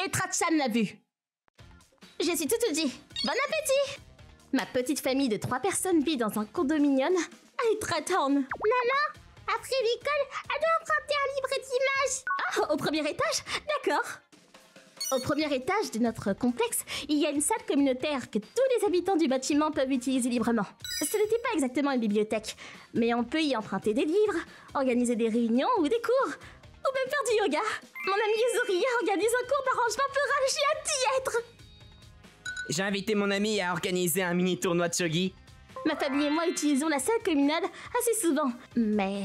et Trachan l'a vu. Je suis tout dit. Bon appétit! Ma petite famille de 3 personnes vit dans un condominium à Etratorn. Maman, après l'école, elle doit emprunter un livre d'images. Ah, au premier étage? D'accord. Au premier étage de notre complexe, il y a une salle communautaire que tous les habitants du bâtiment peuvent utiliser librement. Ce n'était pas exactement une bibliothèque, mais on peut y emprunter des livres, organiser des réunions ou des cours, ou même faire du yoga. Mon ami Yuzuri organise un cours d'arrangement floral, j'ai hâte d'y être. J'ai invité mon ami à organiser un mini tournoi de shogi. Ma famille et moi utilisons la salle communale assez souvent, mais...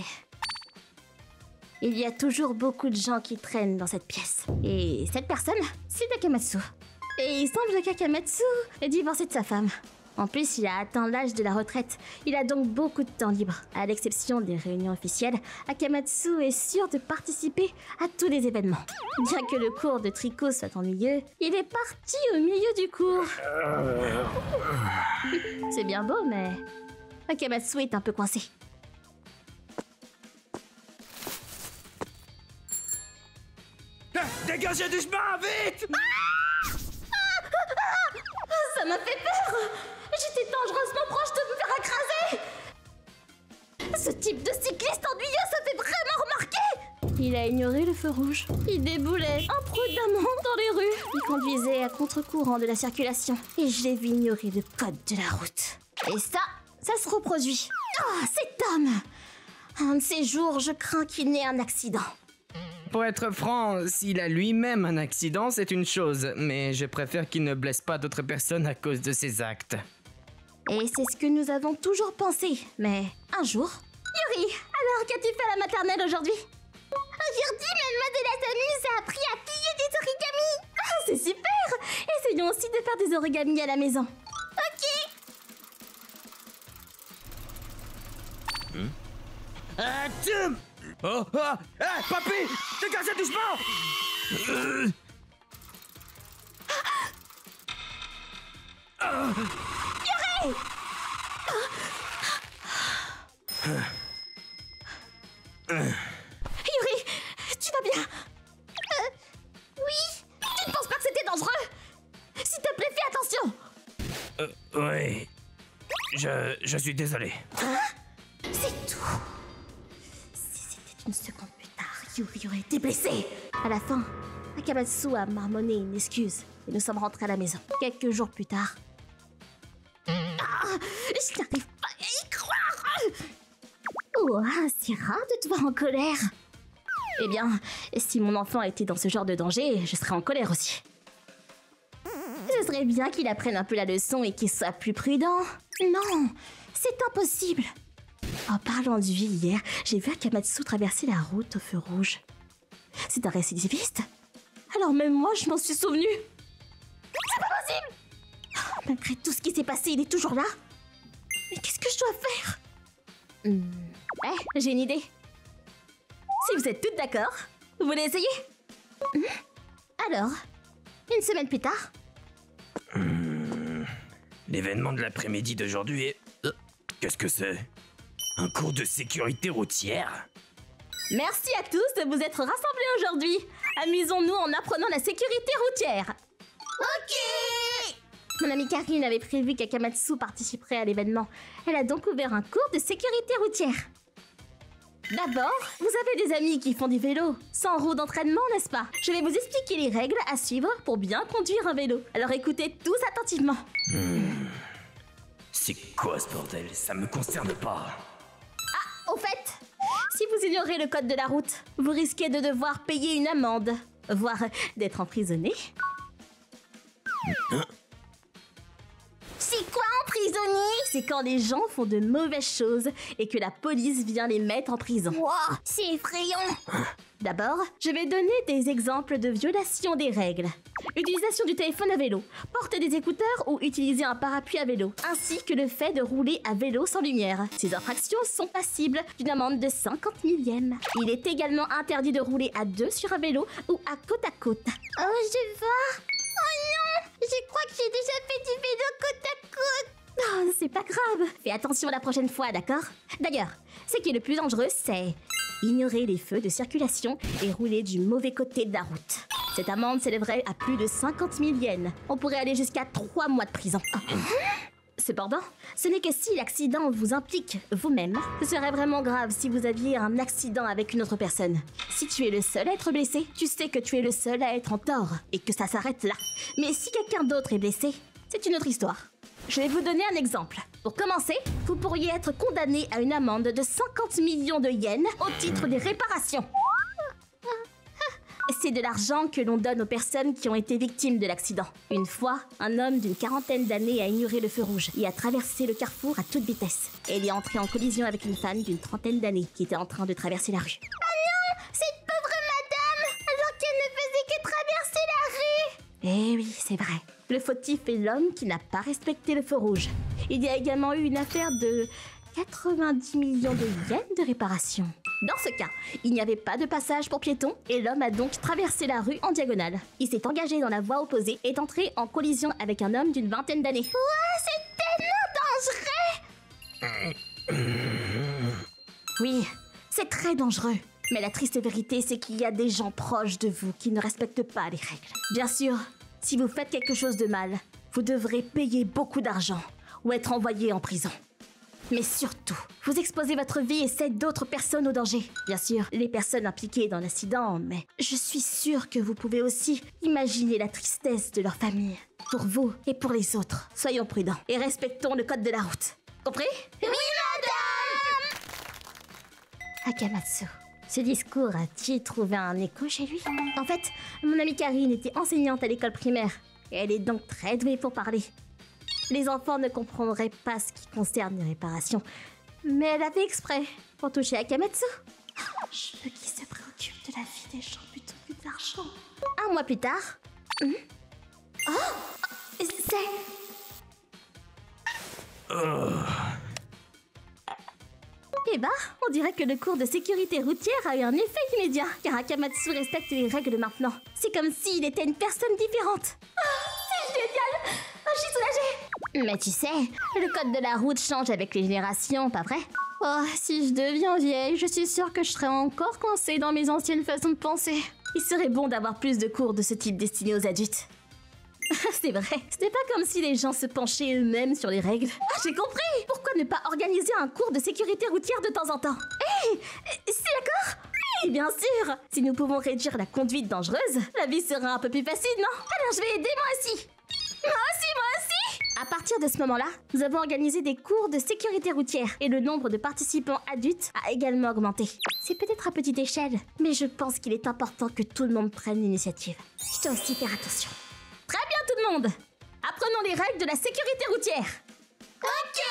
il y a toujours beaucoup de gens qui traînent dans cette pièce. Et cette personne, c'est Nakamatsu. Et il semble que Nakamatsu est divorcé de sa femme. En plus, il a atteint l'âge de la retraite. Il a donc beaucoup de temps libre. À l'exception des réunions officielles, Akamatsu est sûr de participer à tous les événements. Bien que le cours de tricot soit ennuyeux, il est parti au milieu du cours. C'est bien beau, mais Akamatsu est un peu coincé. Dégagez du chemin, vite! Ça m'a fait peur! J'étais dangereusement proche de me faire écraser! Ce type de cycliste ennuyeux se fait vraiment remarquer! Il a ignoré le feu rouge. Il déboulait imprudemment dans les rues. Il conduisait à contre-courant de la circulation. Et je l'ai vu ignorer le code de la route. Et ça se reproduit. Ah, cet homme! Un de ces jours, je crains qu'il n'ait un accident. Pour être franc, s'il a lui-même un accident, c'est une chose, mais je préfère qu'il ne blesse pas d'autres personnes à cause de ses actes. Et c'est ce que nous avons toujours pensé, mais un jour... Yuri, alors qu'as-tu fait à la maternelle aujourd'hui? Aujourd'hui, mademoiselle Asami s'est appris à plier des origamis. Ah, c'est super! Essayons aussi de faire des origamis à la maison. Ok. Tim! Oh, hey, papy! Dégagez du chemin! Yuri! Yuri, tu vas bien? Oui. Tu ne penses pas que c'était dangereux? S'il te plaît, fais attention! Oui. Je suis désolé. C'est tout. Si c'était une seconde plus tard, Yuri aurait été blessé. À la fin, Akamatsu a marmonné une excuse et nous sommes rentrés à la maison. Quelques jours plus tard... je n'arrive pas à y croire! Oh, c'est rare de te voir en colère. Eh bien, si mon enfant était dans ce genre de danger, je serais en colère aussi. Ce serait bien qu'il apprenne un peu la leçon et qu'il soit plus prudent. Non, c'est impossible. En parlant de vie hier, j'ai vu Akamatsu traverser la route au feu rouge. C'est un récidiviste? Alors même moi, je m'en suis souvenu. C'est pas possible! Oh, malgré tout ce qui s'est passé, il est toujours là. Mais qu'est-ce que je dois faire? J'ai une idée. Si vous êtes toutes d'accord, vous voulez essayer? Alors, une semaine plus tard? L'événement de l'après-midi d'aujourd'hui est... Qu'est-ce que c'est? Un cours de sécurité routière? Merci à tous de vous être rassemblés aujourd'hui. Amusons-nous en apprenant la sécurité routière. Ok. Mon amie Karine avait prévu qu'Akamatsu participerait à l'événement. Elle a donc ouvert un cours de sécurité routière. D'abord, vous avez des amis qui font du vélo, sans roue d'entraînement, n'est-ce pas? Je vais vous expliquer les règles à suivre pour bien conduire un vélo. Alors écoutez tous attentivement. C'est quoi ce bordel? Ça me concerne pas. Au fait, si vous ignorez le code de la route, vous risquez de devoir payer une amende, voire d'être emprisonné. C'est quoi emprisonné? C'est quand les gens font de mauvaises choses et que la police vient les mettre en prison. Wow, c'est effrayant. D'abord, je vais donner des exemples de violations des règles. Utilisation du téléphone à vélo, porter des écouteurs ou utiliser un parapluie à vélo, ainsi que le fait de rouler à vélo sans lumière. Ces infractions sont passibles d'une amende de 50 millièmes. Il est également interdit de rouler à deux sur un vélo ou à côte à côte. Oh, je vois. Oh non, je crois que j'ai déjà fait du vélo côte à côte. Oh, c'est pas grave. Fais attention la prochaine fois, d'accord? D'ailleurs, ce qui est le plus dangereux, c'est ignorer les feux de circulation et rouler du mauvais côté de la route. Cette amende s'élèverait à plus de 50 000 yens. On pourrait aller jusqu'à 3 mois de prison. Cependant, ce n'est que si l'accident vous implique vous-même. Ce serait vraiment grave si vous aviez un accident avec une autre personne. Si tu es le seul à être blessé, tu sais que tu es le seul à être en tort et que ça s'arrête là. Mais si quelqu'un d'autre est blessé, c'est une autre histoire. Je vais vous donner un exemple. Pour commencer, vous pourriez être condamné à une amende de 50 millions de yens au titre des réparations. C'est de l'argent que l'on donne aux personnes qui ont été victimes de l'accident. Une fois, un homme d'une 40aine d'années a ignoré le feu rouge et a traversé le carrefour à toute vitesse. Et il est entré en collision avec une femme d'une 30aine d'années qui était en train de traverser la rue. Oh non, cette pauvre madame, alors qu'elle ne faisait que traverser la rue. Eh oui, c'est vrai. Le fautif est l'homme qui n'a pas respecté le feu rouge. Il y a également eu une affaire de 90 millions de yens de réparation. Dans ce cas, il n'y avait pas de passage pour piétons et l'homme a donc traversé la rue en diagonale. Il s'est engagé dans la voie opposée et est entré en collision avec un homme d'une 20aine d'années. Ouah, c'est tellement dangereux. Oui, c'est très dangereux. Mais la triste vérité, c'est qu'il y a des gens proches de vous qui ne respectent pas les règles. Bien sûr, si vous faites quelque chose de mal, vous devrez payer beaucoup d'argent ou être envoyé en prison. Mais surtout, vous exposez votre vie et celle d'autres personnes au danger. Bien sûr, les personnes impliquées dans l'accident, mais je suis sûre que vous pouvez aussi imaginer la tristesse de leur famille. Pour vous et pour les autres, soyons prudents et respectons le code de la route. Compris? Oui, madame. Akamatsu, ce discours a-t-il trouvé un écho chez lui? En fait, mon amie Karine était enseignante à l'école primaire et elle est donc très douée pour parler. Les enfants ne comprendraient pas ce qui concerne les réparations, mais elle a fait exprès pour toucher Akamatsu. Je veux qu'il se préoccupe de la vie des gens plutôt que de l'argent. Un mois plus tard... c'est... Eh ben, on dirait que le cours de sécurité routière a eu un effet immédiat, car Akamatsu respecte les règles maintenant. C'est comme s'il était une personne différente. C'est génial! Je suis soulagée! Mais tu sais, le code de la route change avec les générations, pas vrai? Oh, si je deviens vieille, je suis sûre que je serai encore coincée dans mes anciennes façons de penser. Il serait bon d'avoir plus de cours de ce type destinés aux adultes. C'est vrai, ce n'est pas comme si les gens se penchaient eux-mêmes sur les règles. Ah, j'ai compris! Pourquoi ne pas organiser un cours de sécurité routière de temps en temps? Hé! C'est d'accord? Oui, bien sûr! Si nous pouvons réduire la conduite dangereuse, la vie sera un peu plus facile, non? Alors je vais aider moi aussi! Moi aussi! À partir de ce moment-là, nous avons organisé des cours de sécurité routière et le nombre de participants adultes a également augmenté. C'est peut-être à petite échelle, mais je pense qu'il est important que tout le monde prenne l'initiative. Je dois aussi faire attention. Très bien tout le monde! Apprenons les règles de la sécurité routière! Ok.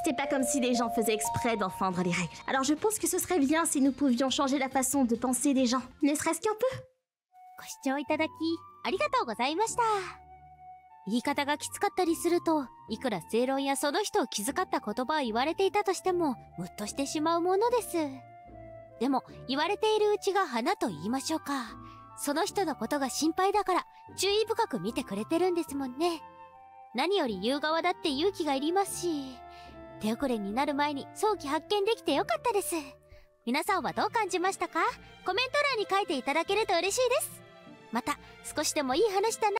C'était pas comme si les gens faisaient exprès d'enfreindre les règles. Alors je pense que ce serait bien si nous pouvions changer la façon de penser des gens, ne serait-ce qu'un peu. ご視聴いただきありがとうございました。言い方がきつかったりすると、いくら正論やその人を気遣った言葉を言われていたとしても、ムッとしてしまうものです。でも、言われているうちが花と言いましょうか。その人のことが心配だから、注意深く見てくれてるんですもんね。何より言う側だって勇気がいりますし、手遅れになる前に早期発見できてよかったです。皆さんはどう感じましたか？コメント欄に書いていただけると嬉しいです。また、少しでもいい話だな